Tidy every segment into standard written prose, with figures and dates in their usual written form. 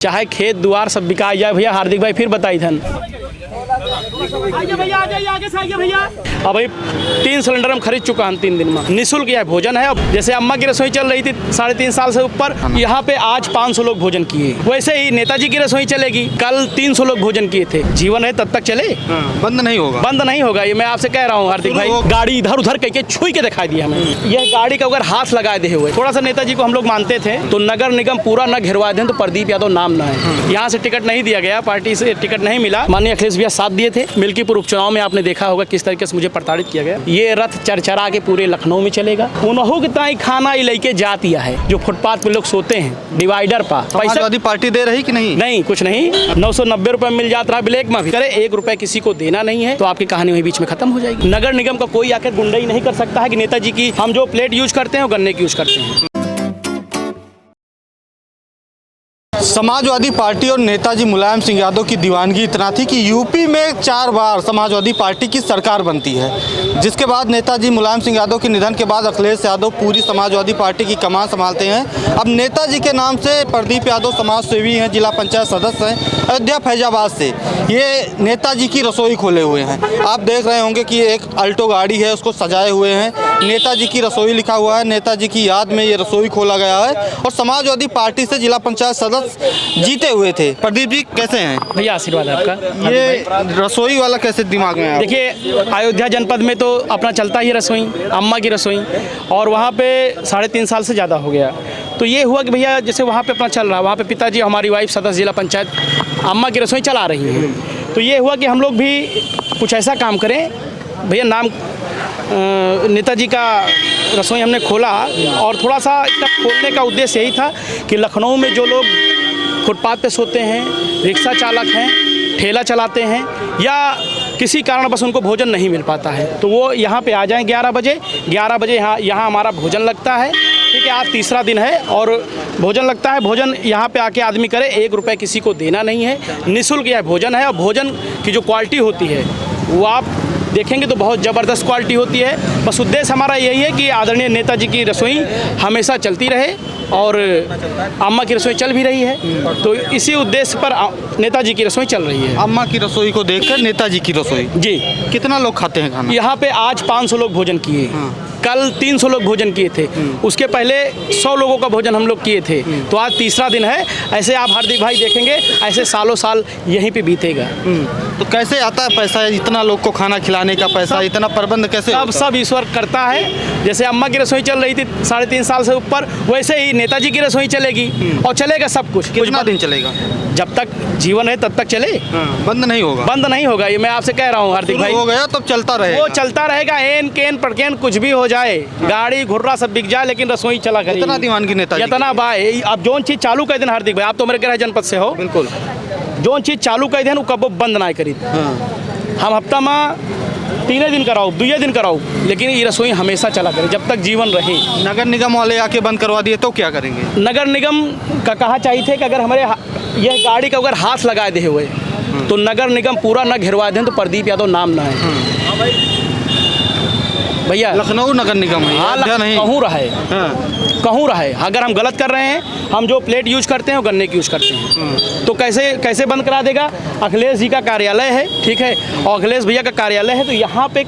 चाहे खेत दुआर सब बिका जाए भैया, हार्दिक भाई फिर बताई थन अब भाई 3 सिलेंडर हम खरीद चुका हम 3 दिन में। निःशुल्क यह भोजन है। अब जैसे अम्मा की रसोई चल रही थी 3.5 साल से ऊपर, यहाँ पे आज 500 लोग भोजन किए। वैसे ही नेताजी की रसोई चलेगी, कल 300 लोग भोजन किए थे। जीवन है तब तक चले, बंद नहीं होगा, बंद नहीं होगा। ये मैं आपसे कह रहा हूँ हार्दिक भाई। गाड़ी इधर उधर करके छुई के दिखाई दिया हमें। यह गाड़ी का अगर हाथ लगाए दे हुए थोड़ा सा नेताजी को हम लोग मानते थे तो नगर निगम पूरा न घिरवा दें तो प्रदीप यादव नाम न है। यहाँ से टिकट नहीं दिया गया, पार्टी से टिकट नहीं मिला। माननीय अखिलेश भैया साथ दिए थे। मिल्कीपुर उपचुनाव में आपने देखा होगा किस तरीके से मुझे प्रताड़ित किया गया। ये रथ चरचरा के पूरे लखनऊ में चलेगा। उन्होंने कितना ही खाना लेके जा दिया है जो फुटपाथ पे लोग सोते हैं डिवाइडर पर। समाजवादी पार्टी दे रही कि नहीं? नहीं, कुछ नहीं। 990 रुपए मिल जाता रहा ब्लैक में भी। करे 1 रुपए किसी को देना नहीं है तो आपकी कहानी वही बीच में खत्म हो जाएगी। नगर निगम का कोई आकर गुंडाई नहीं कर सकता है कि नेताजी की हम जो प्लेट यूज करते हैं वो गन्ने की यूज करते हैं। समाजवादी पार्टी और नेताजी मुलायम सिंह यादव की दीवानगी इतना थी कि यूपी में 4 बार समाजवादी पार्टी की सरकार बनती है, जिसके बाद नेताजी मुलायम सिंह यादव के निधन के बाद अखिलेश यादव पूरी समाजवादी पार्टी की कमान संभालते हैं। अब नेताजी के नाम से प्रदीप यादव समाज सेवी हैं, जिला पंचायत सदस्य हैं अयोध्या फैजाबाद से। ये नेताजी की रसोई खोले हुए हैं। आप देख रहे होंगे कि एक अल्टो गाड़ी है, उसको सजाए हुए हैं। नेताजी की रसोई लिखा हुआ है। नेताजी की याद में ये रसोई खोला गया है और समाजवादी पार्टी से जिला पंचायत सदस्य जीते हुए थे। प्रदीप जी कैसे हैं? भैया आशीर्वाद है आपका। ये रसोई वाला कैसे दिमाग में आया? देखिए, अयोध्या जनपद में तो अपना चलता ही रसोई, अम्मा की रसोई, और वहाँ पे 3.5 साल से ज़्यादा हो गया। तो ये हुआ कि भैया जैसे वहाँ पे अपना चल रहा है, वहाँ पे पिताजी हमारी वाइफ सदस्य जिला पंचायत अम्मा की रसोई चला रही है। तो ये हुआ कि हम लोग भी कुछ ऐसा काम करें। भैया नाम नेताजी का रसोई हमने खोला और थोड़ा सा इसका खोलने का उद्देश्य यही था कि लखनऊ में जो लोग फुटपाथ पे सोते हैं, रिक्शा चालक हैं, ठेला चलाते हैं या किसी कारण बस उनको भोजन नहीं मिल पाता है तो वो यहाँ पे आ जाएं 11 बजे। 11 बजे यहाँ हमारा भोजन लगता है। ठीक है, आज तीसरा दिन है और भोजन लगता है। भोजन यहाँ पे आके आदमी करे, 1 रुपए किसी को देना नहीं है। निःशुल्क यह भोजन है और भोजन की जो क्वालिटी होती है वो आप देखेंगे तो बहुत ज़बरदस्त क्वालिटी होती है। बस उद्देश्य हमारा यही है कि आदरणीय नेताजी की रसोई हमेशा चलती रहे और अम्मा की रसोई चल भी रही है। तो इसी उद्देश्य पर नेताजी की रसोई चल रही है। अम्मा की रसोई को देखकर नेताजी की रसोई। जी। कितना लोग खाते हैं खाना? यहाँ पे आज 500 लोग भोजन किए। कल 300 लोग भोजन किए थे। उसके पहले 100 लोगों का भोजन हम लोग किए थे। तो आज तीसरा दिन है। ऐसे आप हार्दिक भाई देखेंगे ऐसे सालों साल यहीं पे बीतेगा। तो कैसे आता है पैसा, इतना लोग को खाना खिलाने का पैसा, इतना प्रबंध कैसे? सब ईश्वर करता है। जैसे अम्मा की रसोई चल रही थी 3.5 साल से ऊपर, वैसे ही नेताजी की रसोई चलेगी और चलेगा सब कुछ। कितना दिन चलेगा? जब तक जीवन है तब तक चले, बंद नहीं होगा, बंद नहीं होगा। ये मैं आपसे कह रहा हूँ हार्दिक भाई। हो गया तब चलता रहेगा, वो चलता रहेगा। एन केन पड़केन कुछ भी हो जाए, गाड़ी घुर्रा सब बिक जाए, लेकिन रसोई चला करेगी। इतना दीवानगी नेताजी, इतना भाई। अब जो चीज चालू कर देना हार्दिक भाई, आप तो मेरे गृह जनपद से हो, बिल्कुल जो चीज चालू कर देना वो कब बंद ना करी। हम हफ्ता में 3 दिन कराओ, 2 दिन कराओ, लेकिन ये रसोई हमेशा चला करे जब तक जीवन रहे। नगर निगम वाले आके बंद करवा दिए तो क्या करेंगे? नगर निगम का कहा चाहिए थे कि अगर हमारे यह गाड़ी का अगर हाथ लगाए दे हुए तो नगर निगम पूरा न घिरवा दें तो प्रदीप यादव नाम ना है। भैया लखनऊ नगर निगम है, हाँ, नहीं कहूँ रहा है, कहूँ रहा है। अगर हम गलत कर रहे हैं, हम जो प्लेट यूज करते हैं वो गन्ने की यूज करते हैं, तो कैसे बंद करा देगा? अखिलेश जी का कार्यालय है, ठीक है, और अखिलेश भैया का कार्यालय है, तो यहाँ पे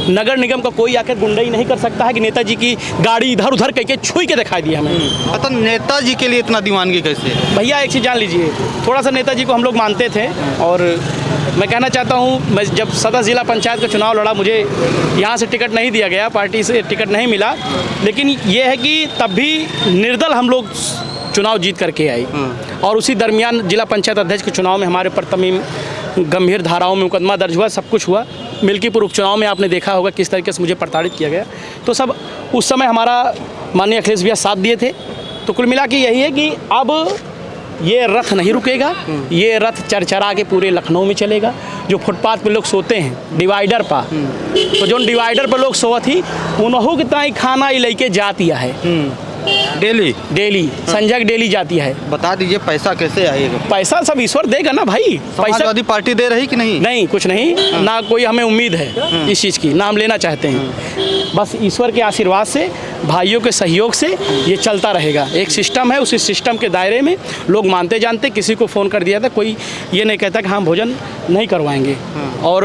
नगर निगम का कोई आकर गुंडाई नहीं कर सकता है कि नेताजी की गाड़ी इधर उधर करके छुई के दिखाई दिया हमें। अतः नेताजी के लिए इतना दीवानगी कैसे? भैया एक चीज़ जान लीजिए, थोड़ा सा नेताजी को हम लोग मानते थे और मैं कहना चाहता हूँ, मैं जब सदस्य जिला पंचायत का चुनाव लड़ा, मुझे यहाँ से टिकट नहीं दिया गया, पार्टी से टिकट नहीं मिला, लेकिन ये है कि तब भी निर्दल हम लोग चुनाव जीत करके आई। और उसी दरमियान जिला पंचायत अध्यक्ष के चुनाव में हमारे पर तमाम गंभीर धाराओं में मुकदमा दर्ज हुआ, सब कुछ हुआ। मिल्कीपुर उपचुनाव में आपने देखा होगा किस तरीके से मुझे प्रताड़ित किया गया। तो सब उस समय हमारा माननीय अखिलेश भैया साथ दिए थे। तो कुल मिला के यही है कि अब ये रथ नहीं रुकेगा, ये रथ चरचरा के पूरे लखनऊ में चलेगा। जो फुटपाथ पे लोग सोते हैं डिवाइडर पर, तो जो डिवाइडर पर लोग सोत ही उन्होंने कितना ही खाना लेके जाती है डेली संजय डेली जाती है। बता दीजिए पैसा कैसे आएगा? पैसा सब ईश्वर देगा ना भाई। समाजवादी पार्टी दे रही कि नहीं? नहीं, कुछ नहीं, ना कोई हमें उम्मीद है इस चीज़ की, ना हम लेना चाहते हैं। बस ईश्वर के आशीर्वाद से भाइयों के सहयोग से ये चलता रहेगा। एक सिस्टम है, उसी सिस्टम के दायरे में लोग मानते जानते, किसी को फ़ोन कर दिया था, कोई ये नहीं कहता कि हम भोजन नहीं करवाएंगे। और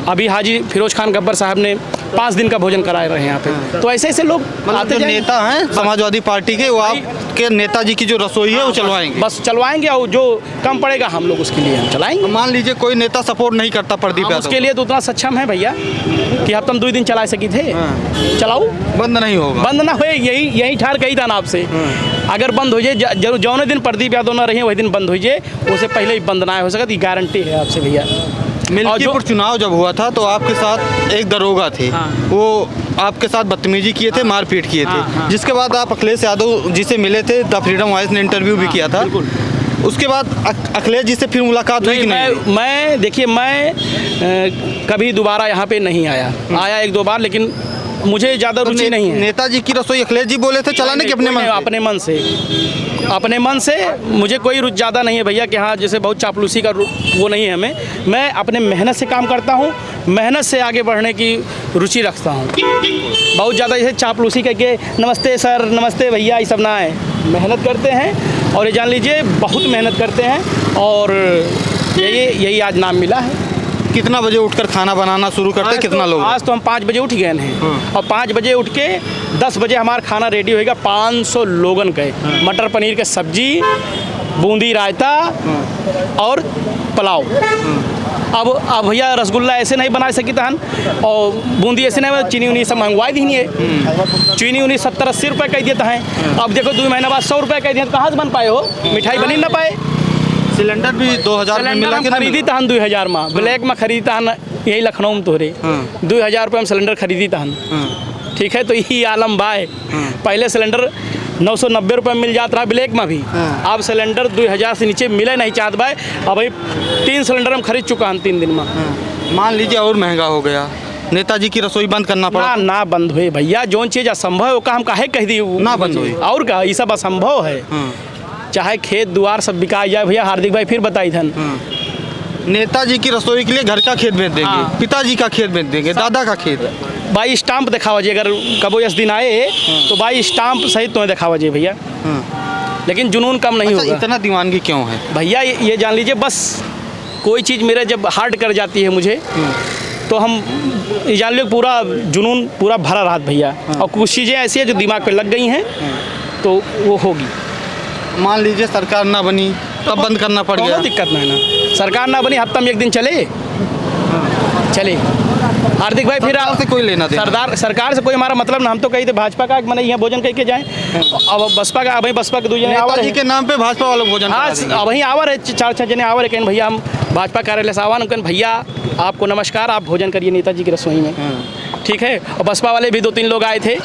अभी हाजी फिरोज खान गब्बर साहब ने 5 दिन का भोजन कराए रहे हैं यहाँ पे। तो ऐसे ऐसे लोग मतलब जो नेता हैं समाजवादी पार्टी के, वो आपके नेताजी की जो रसोई है वो चलवाएंगे? बस चलवाएंगे, और जो कम पड़ेगा हम लोग उसके लिए हम चलाएंगे। मान लीजिए कोई नेता सपोर्ट नहीं करता प्रदीप यादव, उसके लिए तो उतना सक्षम है भैया कि अब तुम 2 दिन चला सकी थे। चलाओ, बंद नहीं होगा। बंद ना हो, यही ठाड़ कही था ना आपसे। अगर बंद हो जाए, जौने दिन प्रदीप यादव ना रहे वही दिन बंद हो जाए, उससे पहले ही बंद ना हो सकता, ये गारंटी है आपसे भैया। मिल्कीपुर चुनाव जब हुआ था तो आपके साथ एक दरोगा थे, वो आपके साथ बदतमीजी किए थे, मारपीट किए थे, जिसके बाद आप अखिलेश यादव जी से मिले थे, द फ्रीडम वॉइस ने इंटरव्यू भी किया था। उसके बाद अखिलेश जी से फिर मुलाकात हुई कि नहीं? मैं देखिए, मैं कभी दोबारा यहाँ पे नहीं आया 1-2 बार, लेकिन मुझे ज़्यादा रुचि नहीं है। नेताजी की रसोई अखिलेश जी बोले थे चलाने के अपने मन से मुझे कोई रुचि ज़्यादा नहीं है भैया कि हाँ जैसे बहुत चापलूसी का वो नहीं है हमें। मैं अपने मेहनत से काम करता हूँ, मेहनत से आगे बढ़ने की रुचि रखता हूँ। बहुत ज़्यादा जैसे चापलूसी करके नमस्ते सर, नमस्ते भैया, ये सब ना है। मेहनत करते हैं और ये जान लीजिए बहुत मेहनत करते हैं, और यही आज नाम मिला है। कितना बजे उठकर खाना बनाना शुरू करते हैं? कितना लोग? आज तो हम 5 बजे उठ गए हैं, और 5 बजे उठ के 10 बजे हमारा खाना रेडी होएगा 500 लोगन के। मटर पनीर के सब्जी, बूंदी रायता और पुलाव। अब भैया रसगुल्ला ऐसे नहीं बना सकी तहन, और बूंदी ऐसे नहीं, चीनी उनी सब मंगवाई दी नहीं है। चीनी उनी 70-80 रुपये कह देता है। अब देखो 2 महीना बाद 100 रुपये कह दिए, कहाँ से बन पाए हो? मिठाई बनी ना पाए। सिलेंडर भी 2000 में मिला कि खरीदी तहन 2000 में, ब्लैक में खरीदी तहन यही लखनऊ में तोहरे 2000 रुपये में सिलेंडर खरीदी तहन। ठीक है, तो यही आलम बाय। पहले सिलेंडर 990 रुपये में मिल जाता रहा ब्लैक में भी, अब सिलेंडर 2000 से नीचे मिले नहीं चाहत भाई। अब भाई 3 सिलेंडर हम खरीद चुका हम 3 दिन में। मान लीजिए और महंगा हो गया, नेताजी की रसोई बंद करना पड़ा? ना बंद हुए भैया, जो चीज़ असंभव है वो हम काहे कह दी ना बंद हुई, और का ये सब असंभव है। चाहे खेत दुआर सब बिका जाए भैया, हार्दिक भाई फिर बताई थन। नेताजी की रसोई के लिए घर का खेत बेच देंगे, पिताजी का खेत बेच देंगे, दादा का खेत। भाई स्टाम्प दिखावा जी, अगर कबो इस दिन आए तो भाई स्टाम्प सहित तुम्हें दिखावा जी भैया। लेकिन जुनून कम नहीं होगा। इतना दीवानगी क्यों है भैया? ये जान लीजिए, बस कोई चीज़ मेरे जब हार्ड कर जाती है मुझे, तो हम ये जान लीजिए पूरा जुनून पूरा भरा रहा भैया। और कुछ चीज़ें ऐसी है जो दिमाग पे लग गई हैं, तो वो होगी। मान लीजिए सरकार ना बनी तब बंद करना पड़ गया, दिक्कत नहीं ना। सरकार ना बनी, हफ्ता में 1 दिन चले हार्दिक भाई, फिर से कोई लेना देना सरकार से कोई हमारा मतलब ना। हम तो कही थे भाजपा का मैंने यहाँ भोजन करके जाएं, अब बसपा का वही बसपा के 2 जने आवर के नाम पे भाजपा वालों भोजन। हाँ, वहीं आवर है 4-6 जने आवर है। कहें भैया हम भाजपा कार्यालय से आवान, कहें भैया आपको नमस्कार, आप भोजन करिए नेताजी की रसोई में। ठीक है, और बसपा वाले भी 2-3 लोग आए थे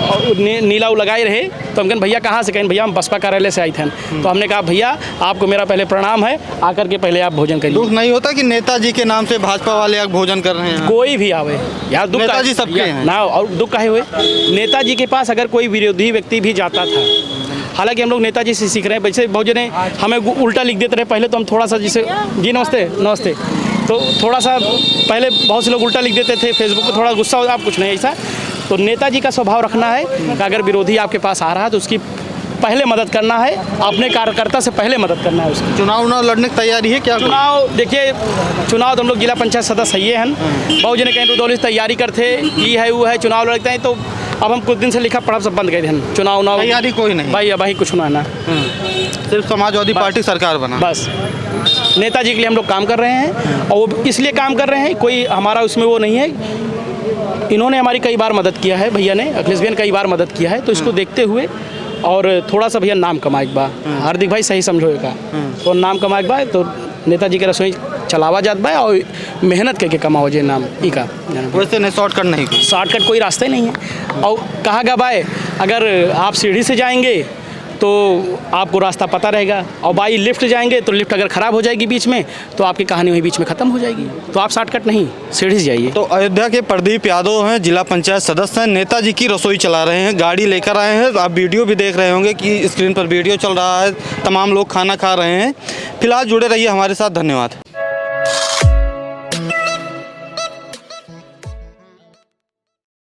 और नीला लगाए रहे, तो हम कहें भैया कहाँ से? कहें भैया हम बसपा कार्यालय से आए थे। तो हमने कहा भैया आपको मेरा पहले प्रणाम है, आकर के पहले आप भोजन करिए। दुख नहीं होता कि नेताजी के नाम से भाजपा वाले भोजन कर रहे हैं? कोई भी आवे यार, दुख नेताजी सबके हैं ना, और दुख काहे हुए? नेताजी के पास अगर कोई विरोधी व्यक्ति भी जाता था, हालांकि हम लोग नेताजी से सीख रहे हैं, वैसे बहुत जने हमें उल्टा लिख देते रहे। पहले तो हम थोड़ा सा जैसे जी नमस्ते, तो थोड़ा सा पहले बहुत से लोग उल्टा लिख देते थे फेसबुक पर, थोड़ा गुस्सा हो, आप कुछ नहीं ऐसा। तो नेताजी का स्वभाव रखना है कि अगर विरोधी आपके पास आ रहा है तो उसकी पहले मदद करना है, अपने कार्यकर्ता से पहले मदद करना है उसकी। चुनाव लड़ने की तैयारी है क्या? चुनाव देखिए, चुनाव तो हम लोग जिला पंचायत सदस्य ये हैं, बहुत जने कहीं रुदौली से तैयारी करते ये है वो है, चुनाव लड़ते हैं। तो अब हम कुछ दिन से लिखा पढ़ा सब बंद कर दिए, चुनाव तैयारी कोई नहीं भाई। अब कुछ ना ना, सिर्फ समाजवादी पार्टी सरकार बना, बस नेताजी के लिए हम लोग काम कर रहे हैं। और वो इसलिए काम कर रहे हैं, कोई हमारा उसमें वो नहीं है। इन्होंने हमारी कई बार मदद किया है, भैया ने, अखिलेश भैया ने कई बार मदद किया है, तो इसको देखते हुए और थोड़ा सा भैया नाम कमाएक बा, हार्दिक भाई सही समझोएगा, तो नाम कमाएक बा, तो नेताजी के रसोई चलावा जात बा और मेहनत करके कमाओ जे नाम ई का। वैसे नहीं, शॉर्टकट कोई रास्ता ही नहीं है। और कहा गया भाई, अगर आप सीढ़ी से जाएंगे तो आपको रास्ता पता रहेगा, और बाई लिफ्ट जाएंगे तो लिफ्ट अगर ख़राब हो जाएगी बीच में तो आपकी कहानी वहीं बीच में ख़त्म हो जाएगी। तो आप शॉर्टकट नहीं, सीढ़ी से जाइए। तो अयोध्या के प्रदीप यादव हैं, जिला पंचायत सदस्य हैं, नेताजी की रसोई चला रहे हैं, गाड़ी लेकर आए हैं। आप वीडियो भी देख रहे होंगे कि स्क्रीन पर वीडियो चल रहा है, तमाम लोग खाना खा रहे हैं। फिलहाल जुड़े रहिए हमारे साथ, धन्यवाद।